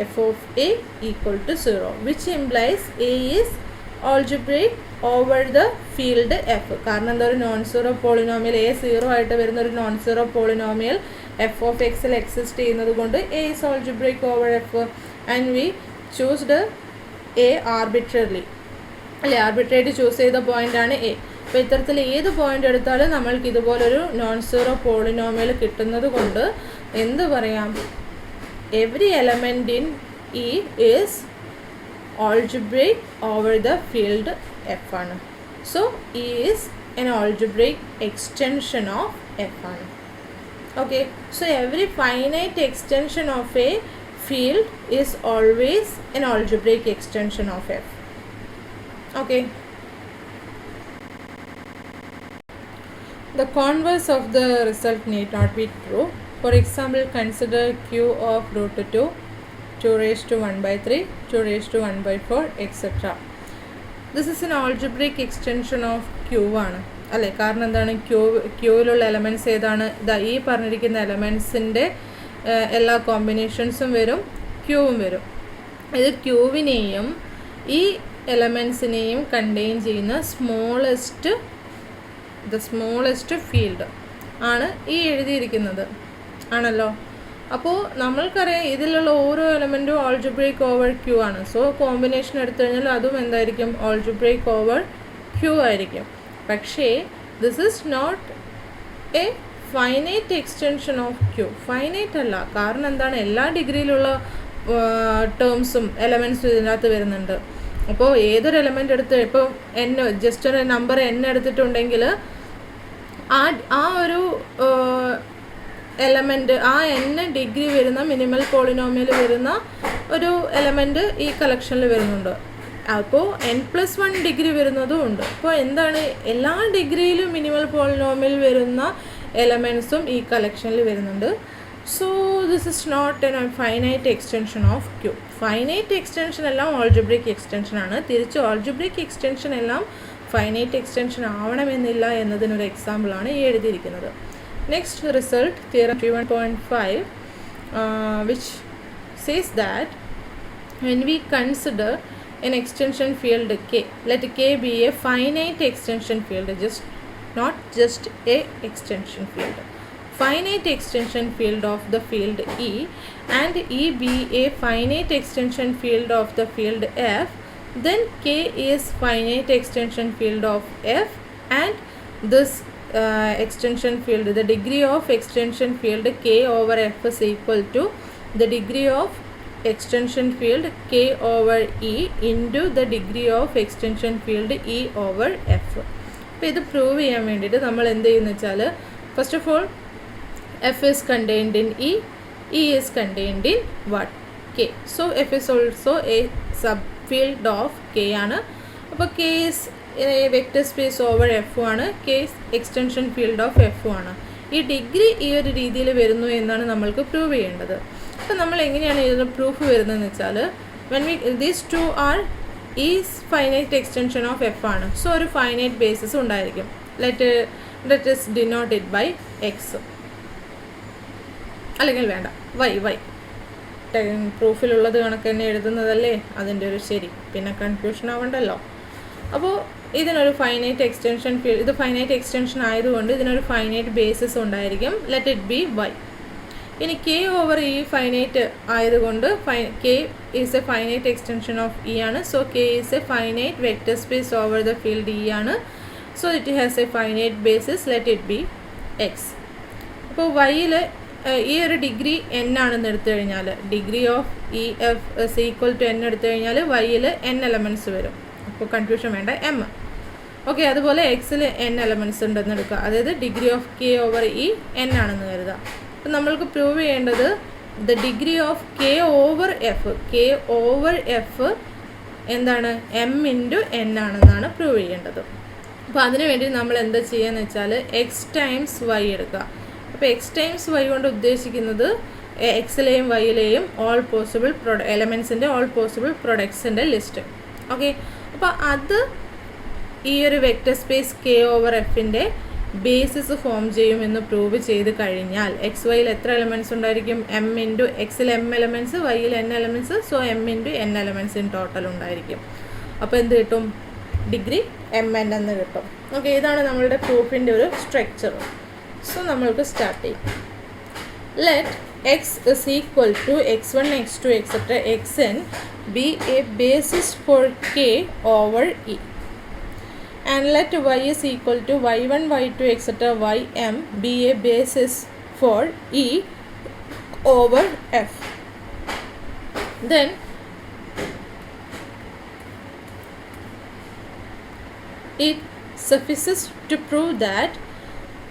f of a equal to 0, which implies a is algebraic over the field f. കാരണം എന്താ? ഒരു non zero polynomial a 0 ആയിട്ട് വരുന്ന ഒരു non zero polynomial f of x ൽ exist ചെയ്യുന്നത് കൊണ്ട് a is algebraic over f and we choose the a arbitrarily അല്ലേ? ആർബിട്രേറ്റ് ചൂസ് ചെയ്ത പോയിൻ്റാണ് a. അപ്പോൾ ഇത്തരത്തിൽ ഏത് പോയിൻ്റ് എടുത്താലും നമ്മൾക്ക് ഇതുപോലൊരു നോൺ സീറോ പോളിനോമിയൽ കിട്ടുന്നത് കൊണ്ട് എന്ത് പറയാം? Every element in E is algebraic over the field f ആണ്. So E is an algebraic extension of f ആണ്. Okay, so every finite extension of a field is always an algebraic extension of F. Okay. The converse of the result need not be true. For example, consider Q of root 2, 2 raised to 1 by 3, 2 raised to 1 by 4, etc. This is an algebraic extension of Q ആണ് അല്ലേ? കാരണം എന്താണ്, ക്യൂവിലുള്ള elements ഏതാണ്? ഈ പറഞ്ഞിരിക്കുന്ന എലമെൻറ്റ്സിൻ്റെ എല്ലാ കോമ്പിനേഷൻസും വരും, ക്യൂവും വരും. ഇത് ക്യൂവിനെയും ഈ എലമെൻറ്റ്സിനെയും കണ്ടെയ്ൻ ചെയ്യുന്ന സ്മോളസ്റ്റ് ഫീൽഡ് ആണ് ഈ എഴുതിയിരിക്കുന്നത് ആണല്ലോ. അപ്പോൾ നമ്മൾക്കറിയാം ഇതിലുള്ള ഓരോ എലമെൻറ്റും ആൾജിബ്രൈക്ക് ഓവർ ക്യൂ ആണ്. സോ കോമ്പിനേഷൻ എടുത്തു കഴിഞ്ഞാൽ അതും എന്തായിരിക്കും? ആൾജിബ്രൈക്ക് ഓവർ ക്യൂ ആയിരിക്കും. പക്ഷേ this is not a finite extension of q. Finite അല്ല. കാരണം എന്താണ്, എല്ലാ ഡിഗ്രിയിലുള്ള ടേംസും എലമെൻറ്റ്സും ഇതിനകത്ത് വരുന്നുണ്ട്. അപ്പോൾ ഏതൊരു എലമെൻ്റ് എടുത്ത്, ഇപ്പോൾ എൻ, ജസ്റ്റ് ഒരു നമ്പർ എൻ എടുത്തിട്ടുണ്ടെങ്കിൽ ആ ഒരു എലമെൻറ്റ്, ആ എൻ ഡിഗ്രി വരുന്ന മിനിമൽ പോളിനോമിയൽ വരുന്ന ഒരു എലമെൻറ്റ് ഈ കളക്ഷനിൽ വരുന്നുണ്ട്. അപ്പോൾ n+1 ഡിഗ്രി വരുന്നതും ഉണ്ട്. അപ്പോൾ എന്താണ്, എല്ലാ ഡിഗ്രിയിലും മിനിമൽ പോളിനോമിയൽ വരുന്ന എലമെൻറ്റ്സും ഈ കളക്ഷനിൽ വരുന്നുണ്ട്. So this is not an finite extension of q. Finite extension എല്ലാം ആൾജിബ്രിക് എക്സ്റ്റൻഷൻ ആണ്. തിരിച്ച് ആൾജിബ്രിക് എക്സ്റ്റൻഷൻ എല്ലാം ഫൈനൈറ്റ് എക്സ്റ്റൻഷൻ ആവണമെന്നില്ല എന്നതിനൊരു എക്സാമ്പിളാണ് ഈ എഴുതിയിരിക്കുന്നത്. Next result, theorem 3.1.5, which says that when we consider an extension field K, let K be a finite extension field, not just a extension field. Finite extension field of the field E, and E be a finite extension field of the field F, then K is finite extension field of F, and this extension field, the degree of extension field K over F is equal to the degree of extension field K over E into the degree of extension field E over F. അപ്പോൾ ഇത് prove ചെയ്യാൻ വേണ്ടിയിട്ട് നമ്മൾ എന്ത് ചെയ്യുന്നു വെച്ചാൽ, first of all F is contained in E, E is contained in what? K. So F is also a subfield of K ആണ്. അപ്പോൾ K is vector space over F ആണ്, K is extension field of F ആണ്. ഈ degree ഈ ഒരു രീതിയിൽ വരുന്നു എന്നാണ് നമ്മൾക്ക് പ്രൂവ് ചെയ്യേണ്ടത്. അപ്പോൾ നമ്മൾ എങ്ങനെയാണ് ഇതിന് പ്രൂഫ് വരുന്നതെന്ന് വെച്ചാൽ, when we these two are is finite extension of F ആണ്. സോ ഒരു ഫൈനൈറ്റ് ബേസിസ് ഉണ്ടായിരിക്കും. Let us denote it by x, അല്ലെങ്കിൽ വേണ്ട വൈ പ്രൂഫിലുള്ളത് കണക്ക് തന്നെ എഴുതുന്നതല്ലേ അതിൻ്റെ ഒരു ശരി, പിന്നെ കൺഫ്യൂഷൻ ആവണ്ടല്ലോ. അപ്പോൾ ഇതിനൊരു ഫൈനൈറ്റ് എക്സ്റ്റൻഷൻ ഫീൽഡ്, ഇത് ഫൈനൈറ്റ് എക്സ്റ്റൻഷൻ ആയതുകൊണ്ട് ഇതിനൊരു ഫൈനൈറ്റ് ബേസിസ് ഉണ്ടായിരിക്കും. Let it be Y. ഇനി കെ ഓവർ ഇ ഫൈനൈറ്റ് ആയതുകൊണ്ട് K is a finite extension of E ആണ്. So K is a finite vector space over the field E ആണ്. So it has a finite basis. Let it be X. അപ്പോൾ വൈയിൽ ഈ ഒരു degree N ആണെന്ന് എടുത്തു കഴിഞ്ഞാൽ, degree of E F is equal to N എടുത്തു കഴിഞ്ഞാൽ വൈയിൽ എൻ എലമെൻറ്റ്സ് വരും. അപ്പോൾ കൺഫ്യൂഷൻ വേണ്ട, എം. ഓക്കെ, അതുപോലെ എക്സിൽ എൻ എലമെൻറ്റ്സ് ഉണ്ടെന്ന് എടുക്കുക. അതായത് degree of K over E N ആണെന്ന് കരുതുക. അപ്പം നമ്മൾക്ക് പ്രൂവ് ചെയ്യേണ്ടത് the degree of K over F എന്താണ്, എം ഇൻറ്റു എൻ ആണെന്നാണ് പ്രൂവ് ചെയ്യേണ്ടത്. അപ്പോൾ അതിനു വേണ്ടി നമ്മൾ എന്താ ചെയ്യുകയെന്ന് വെച്ചാൽ എക്സ് ടൈംസ് വൈ എടുക്കുക. അപ്പോൾ എക്സ് ടൈംസ് വൈ കൊണ്ട് ഉദ്ദേശിക്കുന്നത് എക്സിലെയും വൈയിലെയും ഓൾ പോസിബിൾ എലമെൻറ്റ്സിൻ്റെ ഓൾ പോസിബിൾ പ്രൊഡക്ട്സിൻ്റെ ലിസ്റ്റ്. ഓക്കെ, അപ്പോൾ അത് ഈ ഒരു വെക്റ്റർ സ്പേസ് കെ ഓവർ എഫിൻ്റെ ബേസിസ് ഫോം ചെയ്യുമെന്ന് പ്രൂവ് ചെയ്ത് കഴിഞ്ഞാൽ എക്സ് വൈയിൽ എത്ര എലമെൻറ്റ്സ് ഉണ്ടായിരിക്കും? എം ഇൻറ്റു എക്സിൽ എം എലമെൻറ്റ്സ്, വൈയിൽ N elements. So M into N elements in total ഉണ്ടായിരിക്കും. അപ്പോൾ എന്ത് കിട്ടും? ഡിഗ്രി എം എൻ എന്ന് കിട്ടും. ഓക്കെ, ഇതാണ് നമ്മളുടെ പ്രൂഫിൻ്റെ ഒരു സ്ട്രക്ചർ. സോ നമ്മൾക്ക് സ്റ്റാർട്ട് ചെയ്യും. Let x is equal to x1, x2, etc. xn be a basis for k over e, and let y is equal to y1, y2, etc. ym be a basis for e over f. Then it suffices to prove that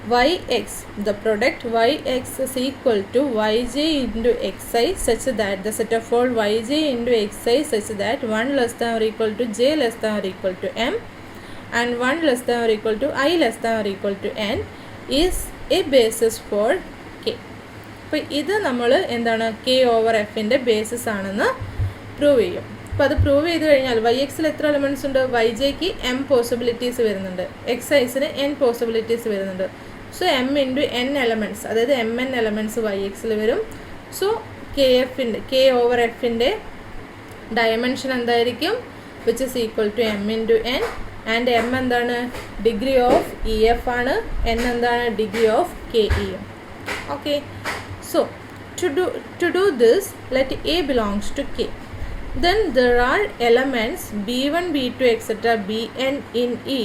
yx, the product yx is equal to yj into xi such that the set of all yj into xi such that 1 less than or equal to j less than or equal to m and 1 less than or equal to I less than or equal to n is a basis for k. അപ്പോൾ ഇത് നമ്മൾ എന്താണ് k over fൻ്റെ basis ആണെന്ന് prove ചെയ്യും. അപ്പോൾ അത് prove ചെയ്ത് കഴിഞ്ഞാൽ വൈ എക്സിൽ എത്ര എലമെൻറ്റ്സ് ഉണ്ട്? വൈ ജെക്ക് എം പോസിബിലിറ്റീസ് വരുന്നുണ്ട്, എക്സ് ഐസിന് എൻ പോസിബിലിറ്റീസ് വരുന്നുണ്ട്. So M into N elements, അതായത് എം എൻ എലമെൻറ്റ്സ് വൈ എക്സിൽ വരും. സോ കെ ഓവർ എഫിൻ്റെ ഡയമെൻഷൻ എന്തായിരിക്കും? Which is equal to m into n. And m എന്താണ്? ഡിഗ്രി ഓഫ് ഇ എഫ് ആണ്. എൻ എന്താണ്? Degree of k e m. Okay, so to do this, let A belongs to K. Then there are elements B1, B2, etc. Bn in E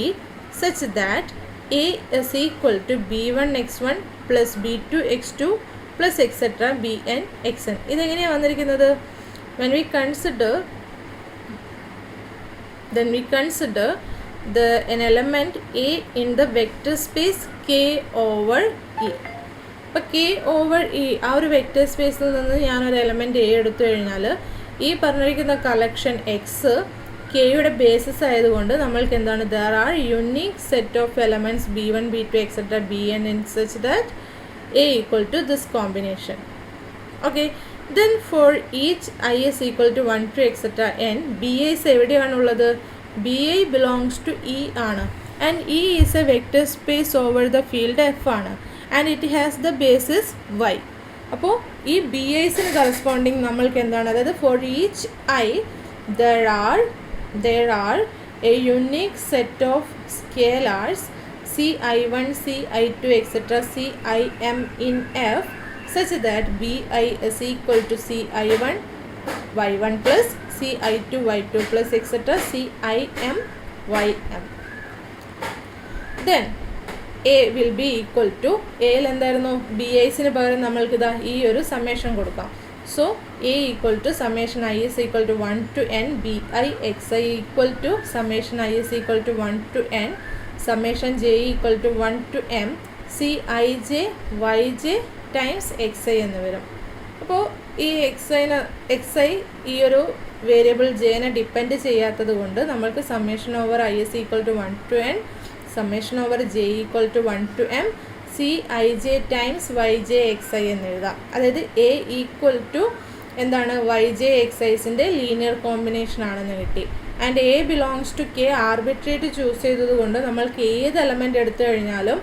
such that A is equal to B1 x1 plus B2 x2 plus etc. Bn xn. ഇതെങ്ങനെയാണ് വന്നിരിക്കുന്നത്? When we consider an element A in the vector space K over E. അപ്പോൾ K over E ആ ഒരു vector സ്പേസിൽ നിന്ന് ഞാനൊരു element A എടുത്തു കഴിഞ്ഞാൽ ഈ പറഞ്ഞിരിക്കുന്ന കളക്ഷൻ എക്സ് കെയുടെ ബേസിസ് ആയതുകൊണ്ട് നമ്മൾക്ക് എന്താണ്? There are unique set of elements B1, B2, etc. Bn in such that A equal to this combination. Okay, then for each I is equal to 1 to etc. n, Bi's എവിടെയാണുള്ളത്? Bi belongs to E ആണ്. And E is a vector space over the field F ആണ്. And it has the basis y. അപ്പോൾ ഈ B ഐസിന് corresponding നമ്മൾക്ക് എന്താണ്? അതായത് for each I there are a unique set of scalars ci1, ci2, etc. cim in f such that bi is equal to ci1 y1 plus ci2 y2 plus etc. cim ym. Then A will be equal to എയിൽ എന്തായിരുന്നു? B ഐസിന് പകരം നമ്മൾക്ക് ഇതാ ഈ ഒരു summation കൊടുക്കാം. So a equal to summation i is equal to 1 to n b i x i equal to summation i is equal to 1 to n summation j equal to 1 to m C I J Y J times X I എന്ന് വരും. അപ്പോൾ ഈ X I ഈ ഒരു variable ജെനെ depend ചെയ്യാത്തത് കൊണ്ട് നമ്മൾക്ക് summation over I is equal to 1 to n summation over J equal to 1 to m C I J times Y J X I എന്ന് എഴുതാം. അതായത് എ ഈക്വൽ ടു എന്താണ്? വൈ ജെ എക്സ് ഐസിൻ്റെ linear combination ആണെന്ന് കിട്ടി. And A belongs to K arbitrary choose ചെയ്തത് കൊണ്ട് നമ്മൾക്ക് ഏത് എലമെൻ്റ് എടുത്തു കഴിഞ്ഞാലും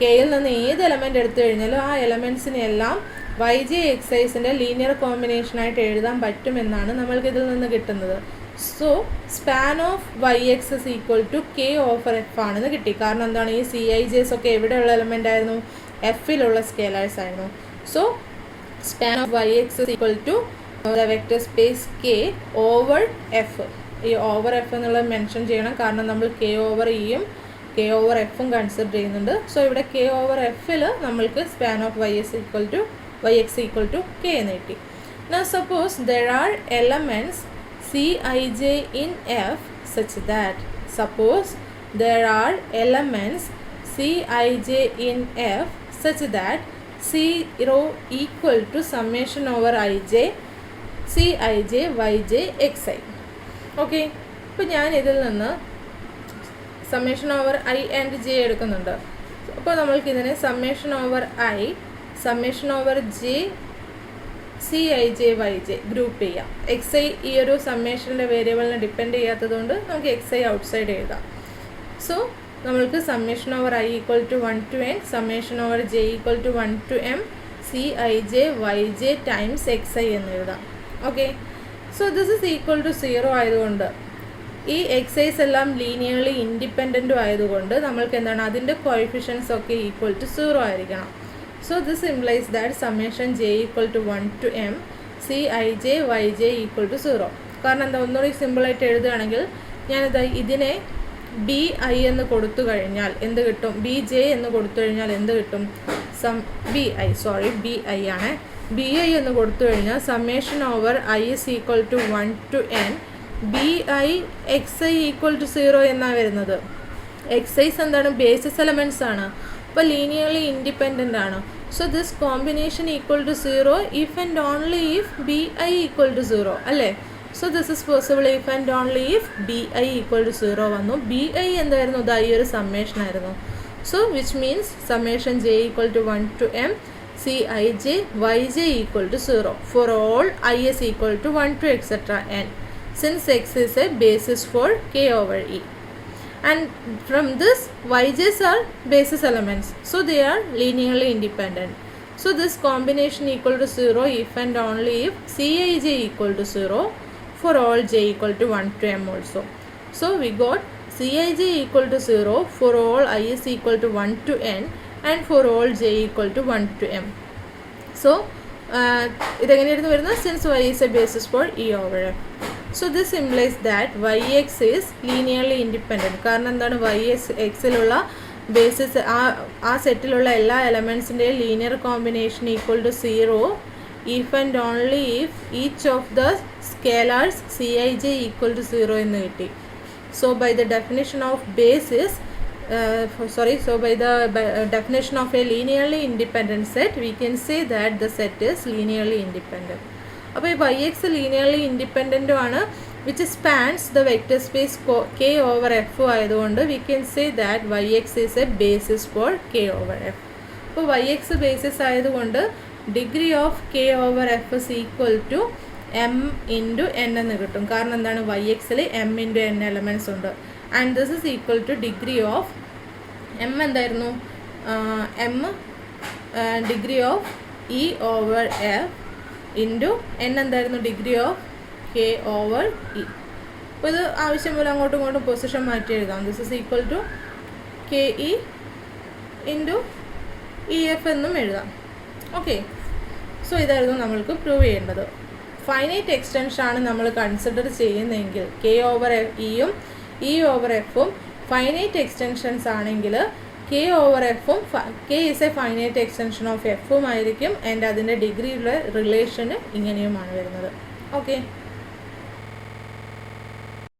കെയിൽ നിന്ന് ഏത് എലമെൻ്റ് എടുത്തു കഴിഞ്ഞാലും ആ എലമെൻറ്റ്സിനെല്ലാം വൈ ജെ എക്സ് ഐസിൻ്റെ ലീനിയർ കോമ്പിനേഷനായിട്ട് എഴുതാൻ പറ്റുമെന്നാണ് നമ്മൾക്കിതിൽ നിന്ന് കിട്ടുന്നത്. So span of y x is equal to k over f ആണെന്ന് കിട്ടി. കാരണം എന്താണ്? ഈ സി ഐ ജെസ് ഒക്കെ എവിടെയുള്ള എലമെൻ്റ് ആയിരുന്നു? എഫിലുള്ള സ്കേലേഴ്സ് ആയിരുന്നു. So span of y x is equal to the vector space K over f. ഈ ഓവർ എഫ് എന്നുള്ളത് മെൻഷൻ ചെയ്യണം, കാരണം നമ്മൾ കെ ഓവർ ഇയും കെ ഓവർ എഫും കൺസിഡർ ചെയ്യുന്നുണ്ട്. സോ ഇവിടെ കെ ഓവർ എഫിൽ നമ്മൾക്ക് span of y x equal to k എന്ന് കിട്ടി. Now suppose there are elements Cij in F such that C0 equal to summation over ij Cij yj xi. Okay, ഇപ്പോൾ ഞാൻ ഇതിൽ നിന്ന് summation over I and J എടുക്കുന്നുണ്ട്. അപ്പോൾ നമ്മൾക്കിതിനെ summation over I summation over J C I J Y J group ചെയ്യാം. X I ഈ ഒരു സമ്മേഷൻ്റെ വേരിയബിളിനെ ഡിപ്പെൻഡ് ചെയ്യാത്തതുകൊണ്ട് നമുക്ക് എക്സ് ഐ ഔട്ട് സൈഡ് എഴുതാം. സോ നമ്മൾക്ക് summation over I equal to 1 to n summation over J equal to 1 to m C I J Y J times X I എന്ന് എഴുതാം. Okay, so this is equal to 0 ആയതുകൊണ്ട് ഈ excise എല്ലാം linearly ഇൻഡിപെൻഡൻറ്റും ആയതുകൊണ്ട് നമ്മൾക്ക് എന്താണ്? അതിൻ്റെ കോഎഫിഷ്യൻസ് ഒക്കെ ഈക്വൽ ടു 0 ആയിരിക്കണം. So this implies that summation j equal to 1 to m Cij yj equal to 0. കാരണം എന്താ? ഒന്നുകൂടി സിമ്പിളായിട്ട് എഴുതുകയാണെങ്കിൽ ഞാനിതാ ഇതിനെ ബി ഐ എന്ന് കൊടുത്തു കഴിഞ്ഞാൽ എന്ത് കിട്ടും? ബി ജെ എന്ന് കൊടുത്തു കഴിഞ്ഞാൽ എന്ത് കിട്ടും? ബി ഐ ആണ്. ബി ഐ എന്ന് കൊടുത്തു കഴിഞ്ഞാൽ summation over I is equal to 1 to n b i x i equal to 0 എന്നാണ് വരുന്നത്. എക്സൈസ് എന്താണ്? ബേസിസ് എലമെൻറ്റ്സ് ആണ്. അപ്പോൾ ലീനിയർലി ഇൻഡിപെൻഡൻ്റ് ആണ്. So this combination equal to 0 if and only if BI equal to 0 അല്ലേ. So this is possible if and only if BI equal to 0 വന്നു. BI എന്തായിരുന്നു? ഈ ഒരു സമ്മേഷൻ ആയിരുന്നു. So which means summation j equal to 1 to m Cij Yj equal to 0 for all is equal to 1 to etc. n, since x is a basis for k over e. And from this Yj's are basis elements, so they are linearly independent. So this combination equal to 0 if and only if Cij equal to 0 for all j equal to 1 to m also. So we got Cij equal to 0 for all I is equal to 1 to n and for all j equal to 1 to m. So ഇതെങ്ങനെയായിരുന്നു വരുന്നത്? Since y is a basis for e over f. So this implies that yx is linearly independent. കാരണം എന്താണ്? എക്സിലുള്ള basis ആ സെറ്റിലുള്ള എല്ലാ എലമെൻസിൻ്റെയും linear combination equal to 0 if and only if each of the scalars Cij equal to 0 എന്ന് കിട്ടി. So by the definition of basis by the definition of a linearly independent set, we can say that the set is linearly independent. അപ്പോൾ ഈ yx linearly independent ആണ്, which spans the vector space k over f ആയതുകൊണ്ട് we can say that yx is a basis for k over f. അപ്പോൾ yx basis ആയതുകൊണ്ട് degree of k over f is equal to m into n എന്ന് കിട്ടും. കാരണം എന്താണ്? yxൽ m into n elements ഉണ്ട്. And this is equal two degree of m എന്തായിരുന്നു? m degree of e over f into n എന്തായിരുന്നു? Degree of k over e. അപ്പോൾ ഇത് ആവശ്യം പോലെ അങ്ങോട്ടും ഇങ്ങോട്ടും പൊസിഷൻ മാറ്റി എഴുതാം. This is equal to k e into e f എന്നും എഴുതാം. ഓക്കെ, സോ ഇതായിരുന്നു നമ്മൾക്ക് പ്രൂവ് ചെയ്യേണ്ടത്. ഫൈനൈറ്റ് എക്സ്റ്റൻഷൻ ആണ് നമ്മൾ കൺസിഡർ ചെയ്യുന്നതെങ്കിൽ കെ ഓവർ ഇയും ഇ ഓവർ എഫും ഫൈനൈറ്റ് എക്സ്റ്റൻഷൻസ് ആണെങ്കിൽ കെ ഓവർ എഫും K is a finite extension of എഫും ആയിരിക്കും. ആൻഡ് അതിൻ്റെ ഡിഗ്രിയുള്ള റിലേഷന് ഇങ്ങനെയുമാണ് വരുന്നത്. ഓക്കെ.